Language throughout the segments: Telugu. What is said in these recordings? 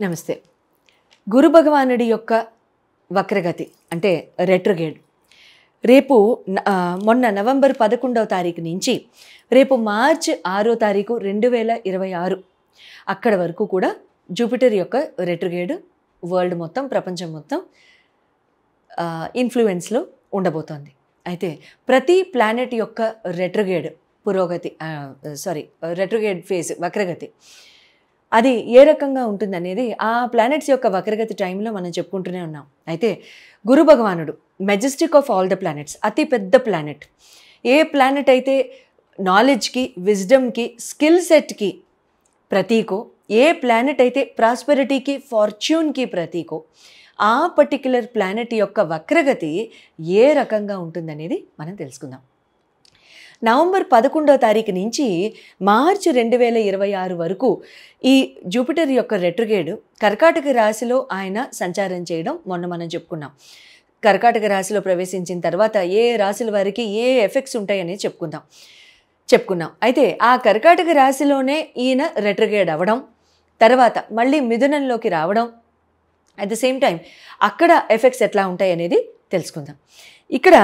నమస్తే. గురు భగవానుడి యొక్క వక్రగతి అంటే రెట్రోగేడ్ రేపు మొన్న నవంబర్ 11వ తారీఖు నుంచి రేపు మార్చి 6వ తారీఖు 2026 అక్కడ వరకు కూడా జూపిటర్ యొక్క రెట్రోగేడ్ వరల్డ్ మొత్తం ప్రపంచం మొత్తం ఇన్ఫ్లుయెన్స్లో ఉండబోతోంది. అయితే ప్రతి ప్లానెట్ యొక్క రెట్రోగేడ్ రెట్రోగేడ్ ఫేజ్ వక్రగతి అది ఏ రకంగా ఉంటుందనేది ఆ ప్లానెట్స్ యొక్క వక్రగతి టైంలో మనం చెప్పుకుంటూనే ఉన్నాం. అయితే గురు భగవానుడు Majestic of all the planets, అతి పెద్ద ప్లానెట్. ఏ ప్లానెట్ అయితే నాలెడ్జ్కి, విజ్డమ్కి, స్కిల్ సెట్కి ప్రతీకో, ఏ ప్లానెట్ అయితే ప్రాస్పెరిటీకి, ఫార్చ్యూన్కి ప్రతీకో, ఆ పర్టిక్యులర్ ప్లానెట్ యొక్క వక్రగతి ఏ రకంగా ఉంటుందనేది మనం తెలుసుకుందాం. నవంబర్ 11వ తారీఖు నుంచి మార్చి 2026 వరకు ఈ జూపిటర్ యొక్క రెట్రోగేడ్ కర్కాటక రాశిలో ఆయన సంచారం చేయడం మొన్న మనం చెప్పుకున్నాం. కర్కాటక రాశిలో ప్రవేశించిన తర్వాత ఏ రాశుల వారికి ఏ ఎఫెక్ట్స్ ఉంటాయని చెప్పుకున్నాం. అయితే ఆ కర్కాటక రాశిలోనే ఈయన రెట్రోగేడ్ అవ్వడం, తర్వాత మళ్ళీ మిథునంలోకి రావడం, అట్ ద సేమ్ టైం అక్కడ ఎఫెక్ట్స్ ఎట్లా ఉంటాయి అనేది తెలుసుకుందాం. ఇక్కడ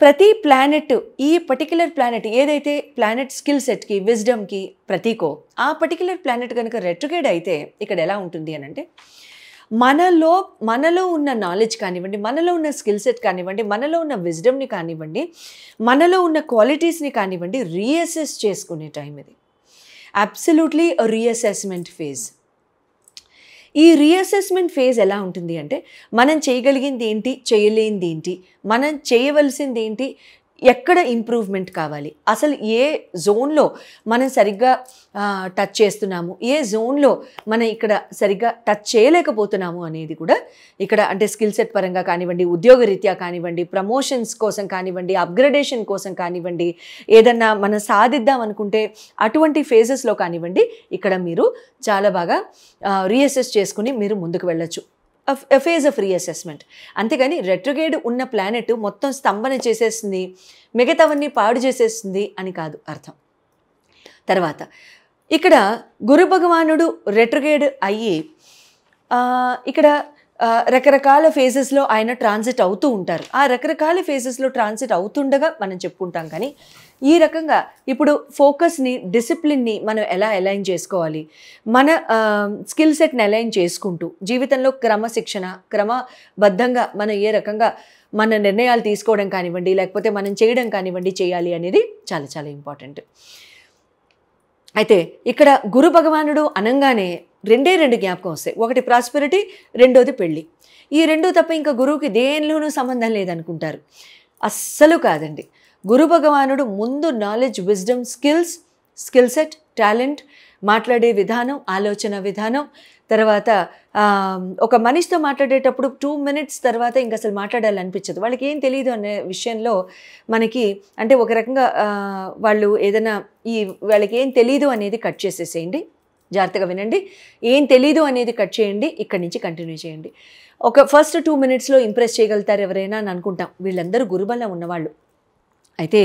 ప్రతి ప్లానెట్, ఈ పర్టిక్యులర్ ప్లానెట్ ఏదైతే ప్లానెట్ స్కిల్ సెట్కి, విజ్డమ్కి ప్రతీకో, ఆ పర్టిక్యులర్ ప్లానెట్ కనుక రెట్రోగేడ్ అయితే ఇక్కడ ఎలా ఉంటుంది అని అంటే మనలో ఉన్న నాలెడ్జ్ కానివ్వండి, మనలో ఉన్న స్కిల్ సెట్ కానివ్వండి, మనలో ఉన్న విజ్డమ్ని కానివ్వండి, మనలో ఉన్న క్వాలిటీస్ని కానివ్వండి రీఅసెస్ చేసుకునే టైం ఇది. Absolutely reassessment phase. ఈ రీఅసెస్మెంట్ ఫేజ్ ఎలా ఉంటుంది అంటే మనం చేయగలిగింది ఏంటి, చేయలేనిది ఏంటి, మనం చేయవలసింది ఏంటి, ఎక్కడ ఇంప్రూవ్మెంట్ కావాలి, అసలు ఏ జోన్లో మనం సరిగ్గా టచ్ చేస్తున్నాము, ఏ జోన్లో మనం ఇక్కడ సరిగ్గా టచ్ చేయలేకపోతున్నాము అనేది కూడా ఇక్కడ అంటే స్కిల్ సెట్ పరంగా కానివ్వండి, ఉద్యోగరీత్యా కానివ్వండి, ప్రమోషన్స్ కోసం కానివ్వండి, అప్గ్రేడేషన్ కోసం కానివ్వండి, ఏదన్నా మనం సాధిద్దాం అనుకుంటే అటువంటి ఫేజెస్లో కానివ్వండి ఇక్కడ మీరు చాలా బాగా రీఅసెస్ చేసుకుని మీరు ముందుకు వెళ్ళొచ్చు. Phase of reassessment. అంతేగాని రెట్రోగేడ్ ఉన్న ప్లానెట్ మొత్తం స్తంభన చేసేస్తుంది, మిగతావన్నీ పాడు చేసేస్తుంది అని కాదు అర్థం. తర్వాత ఇక్కడ గురు భగవానుడు రెట్రోగేడ్ అయ్యి ఇక్కడ రకరకాల ఫేజెస్లో ఆయన ట్రాన్సిట్ అవుతూ ఉంటారు. ఆ రకరకాల ఫేజెస్లో ట్రాన్సిట్ అవుతుండగా మనం చెప్పుకుంటాం. కానీ ఈ రకంగా ఇప్పుడు ఫోకస్ని, డిసిప్లిన్ని మనం ఎలా అలైన్ చేసుకోవాలి, మన స్కిల్ సెట్ని అలైన్ చేసుకుంటూ జీవితంలో క్రమబద్ధంగా మనం ఏ రకంగా మన నిర్ణయాలు తీసుకోవడం కానివ్వండి, లేకపోతే మనం చేయడం కానివ్వండి చేయాలి అనేది చాలా చాలా ఇంపార్టెంట్. అయితే ఇక్కడ గురు భగవానుడు అనగానే రెండు జ్ఞాపకం వస్తాయి. ఒకటి ప్రాస్పెరిటీ, రెండోది పెళ్ళి. ఈ రెండు తప్ప ఇంకా గురువుకి దేనిలోనూ సంబంధం లేదనుకుంటారు. అస్సలు కాదండి. గురు భగవానుడు ముందు knowledge, wisdom, skill set, talent, మాట్లాడే విధానం, ఆలోచన విధానం, తర్వాత ఒక మనిషితో మాట్లాడేటప్పుడు 2 minutes తర్వాత ఇంక అసలు మాట్లాడాలనిపించదు. వాళ్ళకి ఏం తెలియదు అనే విషయంలో మనకి అంటే ఒక రకంగా వాళ్ళు ఏదైనా వాళ్ళకి ఏం తెలీదు అనేది కట్ చేసేసేయండి. జాగ్రత్తగా వినండి. ఏం తెలీదు అనేది కట్ చేయండి, ఇక్కడి నుంచి కంటిన్యూ చేయండి. ఒక ఫస్ట్ 2 minutesలో ఇంప్రెస్ చేయగలుగుతారు ఎవరైనా అని అనుకుంటాం. వీళ్ళందరూ గురుబలం ఉన్నవాళ్ళు. అయితే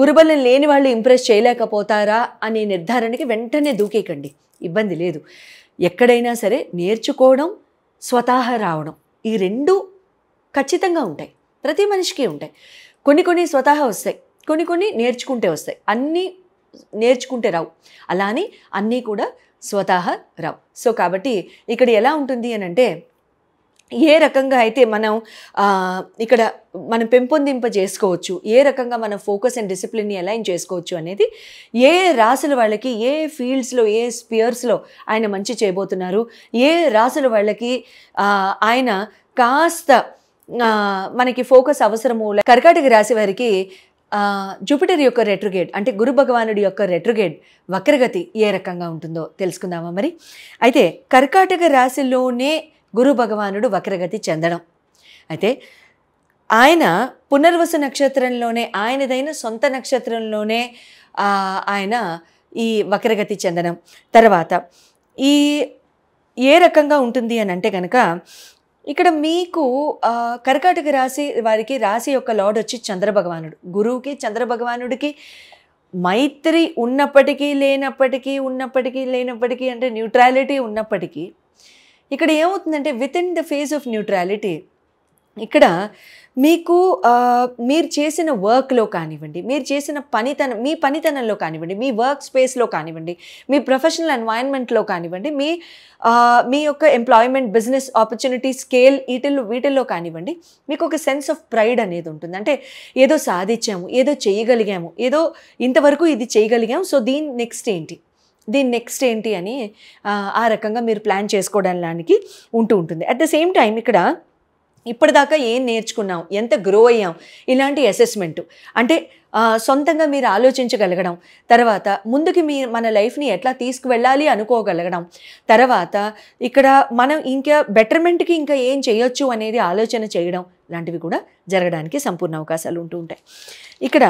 గురుబలం లేని వాళ్ళు ఇంప్రెస్ చేయలేకపోతారా అనే నిర్ధారణకి వెంటనే దూకేకండి, ఇబ్బంది లేదు. ఎక్కడైనా సరే నేర్చుకోవడం, స్వతహా రావడం, ఈ రెండు ఖచ్చితంగా ఉంటాయి. ప్రతి మనిషికి ఉంటాయి. కొన్ని స్వతహా వస్తాయి, కొన్ని నేర్చుకుంటే వస్తాయి. అన్నీ నేర్చుకుంటే రావు, అలా అని అన్నీ కూడా స్వతహా రావు. సో కాబట్టి ఇక్కడ ఎలా ఉంటుంది అని అంటే ఏ రకంగా అయితే ఇక్కడ మనం పెంపొందింప చేసుకోవచ్చు, ఏ రకంగా మనం ఫోకస్ అండ్ డిసిప్లిన్ని అలైన్ చేసుకోవచ్చు అనేది ఏ రాసుల వాళ్ళకి, ఏ ఫీల్డ్స్లో, ఏ స్పియర్స్లో ఆయన మంచి చేయబోతున్నారు, ఏ రాసుల వాళ్ళకి ఆయన కాస్త మనకి ఫోకస్ అవసరము. కర్కాటక రాశి వారికి జూపిటర్ యొక్క రెట్రోగేడ్ అంటే గురు భగవానుడి యొక్క రెట్రోగేడ్ వక్రగతి ఏ రకంగా ఉంటుందో తెలుసుకుందామా మరి. అయితే కర్కాటక రాశిలోనే గురు భగవానుడు వక్రగతి చెందడం, అయితే ఆయన పునర్వసు నక్షత్రంలోనే, ఆయనదైన సొంత నక్షత్రంలోనే ఆయన ఈ వక్రగతి చెందడం. తర్వాత ఏ రకంగా ఉంటుంది అని అంటే కనుక ఇక్కడ మీకు కర్కాటక రాశి వారికి రాశి యొక్క లార్డ్ వచ్చి చంద్రభగవానుడు. గురువుకి, చంద్రభగవానుడికి మైత్రి ఉన్నప్పటికీ లేనప్పటికీ అంటే న్యూట్రాలిటీ ఉన్నప్పటికీ ఇక్కడ ఏమవుతుందంటే with in the phase of neutrality ఇక్కడ మీకు మీరు చేసిన వర్క్లో కానివ్వండి, మీరు చేసిన మీ పనితనంలో కానివ్వండి, మీ వర్క్ స్పేస్లో కానివ్వండి, మీ ప్రొఫెషనల్ ఎన్వైరన్మెంట్లో కానివ్వండి, మీ యొక్క ఎంప్లాయ్మెంట్ బిజినెస్ ఆపర్చునిటీ స్కేల్ వీటిల్లో కానివ్వండి, మీకు ఒక సెన్స్ ఆఫ్ ప్రైడ్ అనేది ఉంటుంది. అంటే ఏదో సాధించాము, ఏదో చేయగలిగాము, ఏదో ఇంతవరకు ఇది చేయగలిగాము, సో దీని నెక్స్ట్ ఏంటి అని ఆ రకంగా మీరు ప్లాన్ చేసుకోవడానికి ఉంటుంది. అట్ ద సేమ్ టైం ఇక్కడ ఇప్పటిదాకా ఏం నేర్చుకున్నాం, ఎంత గ్రో అయ్యాం, ఇలాంటి అసెస్మెంటు అంటే సొంతంగా మీరు ఆలోచించగలగడం, తర్వాత ముందుకి మన లైఫ్ని ఎట్లా తీసుకువెళ్ళాలి అనుకోగలగడం, తర్వాత ఇక్కడ మనం ఇంకా బెటర్మెంట్కి ఇంకా ఏం చేయొచ్చు అనేది ఆలోచన చేయడం, లాంటివి కూడా జరగడానికి సంపూర్ణ అవకాశాలు ఉంటూ ఉంటాయి. ఇక్కడ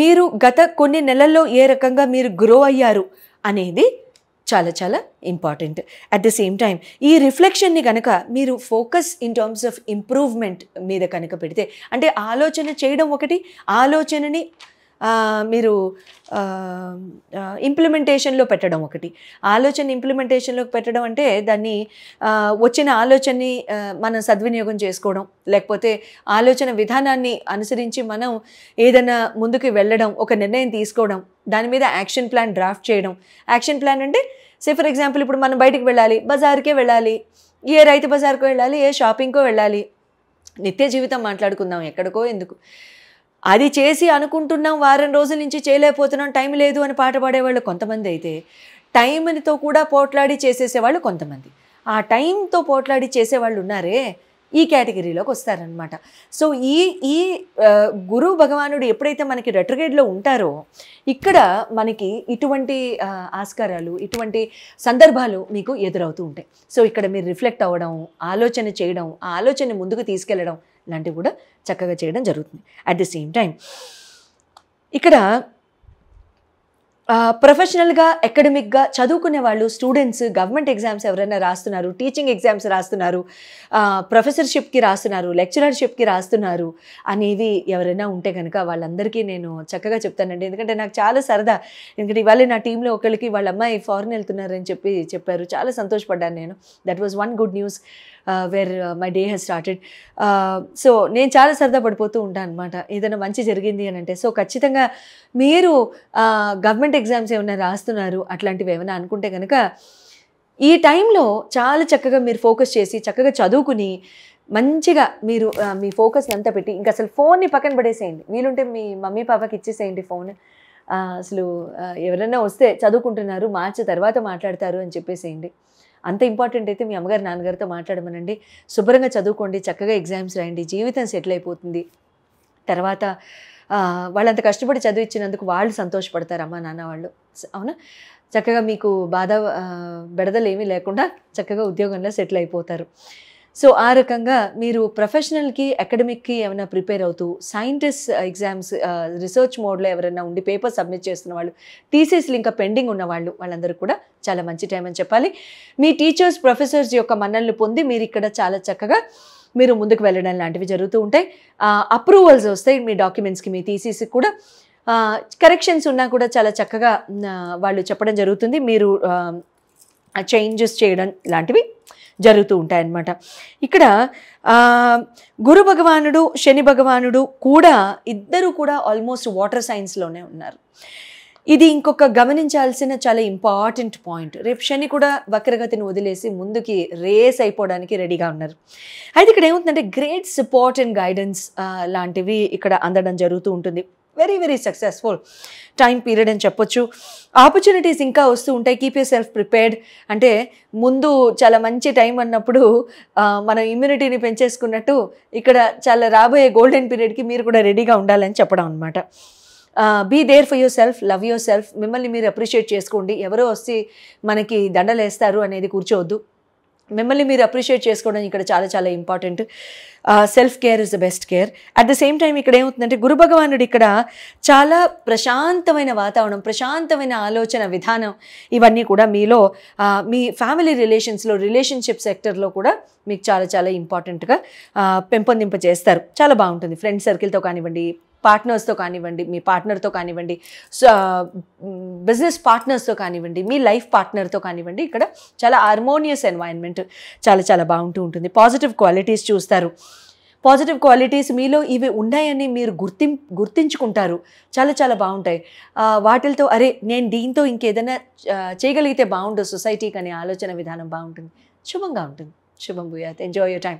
మీరు గత కొన్ని నెలల్లో ఏ రకంగా మీరు గ్రో అయ్యారు అనేది చాలా చాలా important. At the same time ఈ రిఫ్లెక్షన్ని కనుక మీరు focus in terms of improvement మీద కనుక పెడితే, అంటే ఆలోచన చేయడం ఒకటి, ఆలోచనని మీరు ఇంప్లిమెంటేషన్లో పెట్టడం ఒకటి. ఇంప్లిమెంటేషన్లోకి పెట్టడం అంటే దాన్ని వచ్చిన ఆలోచనని మనం సద్వినియోగం చేసుకోవడం, లేకపోతే ఆలోచన విధానాన్ని అనుసరించి మనం ఏదైనా ముందుకు వెళ్ళడం, ఒక నిర్ణయం తీసుకోవడం, దాని మీద యాక్షన్ ప్లాన్ డ్రాఫ్ట్ చేయడం. యాక్షన్ ప్లాన్ అంటే ఫర్ ఎగ్జాంపుల్ ఇప్పుడు మనం బయటికి వెళ్ళాలి, బజార్కే వెళ్ళాలి, ఏ రైతు బజార్కో వెళ్ళాలి, ఏ షాపింగ్కో వెళ్ళాలి, నిత్య జీవితం మాట్లాడుకుందాం, ఎక్కడికో ఎందుకు, అది చేసి అనుకుంటున్నాం, వారం రోజుల నుంచి చేయలేకపోతున్నాం, టైం లేదు అని పాట పాడేవాళ్ళు కొంతమంది అయితే, టైంతో కూడా పోట్లాడి చేసేసేవాళ్ళు కొంతమంది. ఆ టైంతో పోట్లాడి చేసేవాళ్ళు ఉన్నారే, ఈ కేటగిరీలోకి వస్తారనమాట. సో ఈ గురు భగవానుడు ఎప్పుడైతే మనకి రెట్రోగ్రేడ్లో ఉంటారో, ఇక్కడ మనకి ఇటువంటి ఆస్కారాలు, ఇటువంటి సందర్భాలు మీకు ఎదురవుతూ ఉంటాయి. సో ఇక్కడ మీరు రిఫ్లెక్ట్ అవ్వడం, ఆలోచన చేయడం, ఆ ఆలోచనని ముందుకు తీసుకెళ్ళడం లాంటివి కూడా చక్కగా చేయడం జరుగుతుంది. అట్ ది సేమ్ టైం ఇక్కడ ప్రొఫెషనల్గా అకాడమిక్గా చదువుకునే వాళ్ళు, స్టూడెంట్స్, గవర్నమెంట్ ఎగ్జామ్స్ ఎవరైనా రాస్తున్నారు, టీచింగ్ ఎగ్జామ్స్ రాస్తున్నారు, ప్రొఫెసర్షిప్కి రాస్తున్నారు, లెక్చరర్షిప్కి రాస్తున్నారు అనేవి ఎవరైనా ఉంటే కనుక వాళ్ళందరికీ నేను చక్కగా చెప్తానండి. ఎందుకంటే నాకు చాలా సరదా. ఎందుకంటే ఇవాళ నా టీంలో ఒకరికి వాళ్ళ అమ్మాయి ఫారెన్ వెళ్తున్నారని చెప్పారు. చాలా సంతోషపడ్డాను నేను. That was one good news where my day has started. So నేను చాలా సరదా పడిపోతూ ఉంటాను అనమాట ఏదైనా మంచి జరిగింది అని అంటే. సో ఖచ్చితంగా మీరు గవర్నమెంట్ ఎగ్జామ్స్ ఏమైనా రాస్తున్నారు, అట్లాంటివి ఏమైనా అనుకుంటే కనుక ఈ టైంలో చాలా చక్కగా మీరు ఫోకస్ చేసి చక్కగా చదువుకుని మంచిగా మీరు మీ ఫోకస్ని అంతా పెట్టి, ఇంకా అసలు ఫోన్ని పక్కన పడేసేయండి. వీలుంటే మీ మమ్మీ పాపకి ఇచ్చేసేయండి ఫోన్. అసలు ఎవరైనా వస్తే చదువుకుంటున్నారు, మార్చి తర్వాత మాట్లాడతారు అని చెప్పేసేయండి. అంత ఇంపార్టెంట్ అయితే మీ అమ్మగారు నాన్నగారితో మాట్లాడమనండి. శుభ్రంగా చదువుకోండి, చక్కగా ఎగ్జామ్స్ రాయండి, జీవితం సెటిల్ అయిపోతుంది. తర్వాత వాళ్ళంత కష్టపడి చదివించినందుకు వాళ్ళు సంతోషపడతారు, అమ్మ నాన్న వాళ్ళు. అవునా? చక్కగా మీకు బాధ బెడదలు ఏమీ లేకుండా చక్కగా ఉద్యోగంలో సెటిల్ అయిపోతారు. సో ఆ రకంగా మీరు ప్రొఫెషనల్కి, అకాడమిక్కి ఏమైనా ప్రిపేర్ అవుతూ, సైంటిస్ట్ ఎగ్జామ్స్ రీసెర్చ్ మోడ్లో ఎవరైనా ఉండి పేపర్ సబ్మిట్ చేస్తున్న వాళ్ళు, థీసిస్లు ఇంకా పెండింగ్ ఉన్నవాళ్ళు, వాళ్ళందరూ కూడా చాలా మంచి టైం అని చెప్పాలి. మీ టీచర్స్, ప్రొఫెసర్స్ యొక్క మన్ననలు పొంది మీరు ఇక్కడ చాలా చక్కగా మీరు ముందుకు వెళ్ళడం లాంటివి జరుగుతూ ఉంటాయి. అప్రూవల్స్ వస్తాయి మీ డాక్యుమెంట్స్కి, మీ థీసిస్కి కూడా. కరెక్షన్స్ ఉన్నా కూడా చాలా చక్కగా వాళ్ళు చెప్పడం జరుగుతుంది. మీరు చేంజెస్ చేయడం లాంటివి జరుగుతూ ఉంటాయన్నమాట. ఇక్కడ గురు భగవానుడు, శని భగవానుడు కూడా ఇద్దరు కూడా ఆల్మోస్ట్ వాటర్ సైన్స్లోనే ఉన్నారు. ఇది ఇంకొక గమనించాల్సిన చాలా ఇంపార్టెంట్ పాయింట్. రేపు శని కూడా వక్రగతిని వదిలేసి ముందుకి రేస్ అయిపోవడానికి రెడీగా ఉన్నారు. అయితే ఇక్కడ ఏమవుతుందంటే గ్రేట్ సపోర్ట్ అండ్ గైడెన్స్ లాంటివి ఇక్కడ అందడం జరుగుతూ ఉంటుంది. Very very successful time period అని చెప్పొచ్చు. ఆపర్చునిటీస్ ఇంకా వస్తూ ఉంటాయి. Keep your self prepared. అంటే ముందు చాలా మంచి టైం అన్నప్పుడు మనం ఇమ్యూనిటీని పెంచేసుకున్నట్టు ఇక్కడ చాలా రాబోయే గోల్డెన్ పీరియడ్కి మీరు కూడా రెడీగా ఉండాలని చెప్పడం అనమాట. Be there for your self, love your self. మిమ్మల్ని మీరు అప్రిషియేట్ చేసుకోండి. ఎవరో వచ్చి మనకి దండలేస్తారు అనేది కూర్చోవద్దు. మిమ్మల్ని మీరు అప్రిషియేట్ చేసుకోవడం ఇక్కడ చాలా చాలా important. Self care is the best care. At the same time ఇక్కడ ఏమవుతుందంటే గురు భగవానుడు ఇక్కడ చాలా ప్రశాంతమైన వాతావరణం, ప్రశాంతమైన ఆలోచన విధానం, ఇవన్నీ కూడా మీలో మీ ఫ్యామిలీ రిలేషన్స్లో, రిలేషన్షిప్ సెక్టర్లో కూడా మీకు చాలా చాలా ఇంపార్టెంట్గా పెంపొందింపజేస్తారు. చాలా బాగుంటుంది. ఫ్రెండ్ సర్కిల్తో కానివ్వండి, పార్ట్నర్స్తో కానివ్వండి, మీ పార్ట్నర్తో కానివ్వండి, బిజినెస్ పార్ట్నర్స్తో కానివ్వండి, మీ లైఫ్ పార్ట్నర్తో కానివ్వండి, ఇక్కడ చాలా హార్మోనియస్ ఎన్వైరన్మెంట్ చాలా చాలా బాగుంటూ ఉంటుంది. పాజిటివ్ క్వాలిటీస్ చూస్తారు. పాజిటివ్ క్వాలిటీస్ మీలో ఇవి ఉన్నాయని మీరు గుర్తించుకుంటారు. చాలా చాలా బాగుంటాయి. వాటితో అరే నేను దీంతో ఇంకేదైనా చేయగలిగితే బాగుండు సొసైటీకి అనే ఆలోచన విధానం బాగుంటుంది. శుభంగా ఉంటుంది. శుభం భూయాత్. Enjoy your time.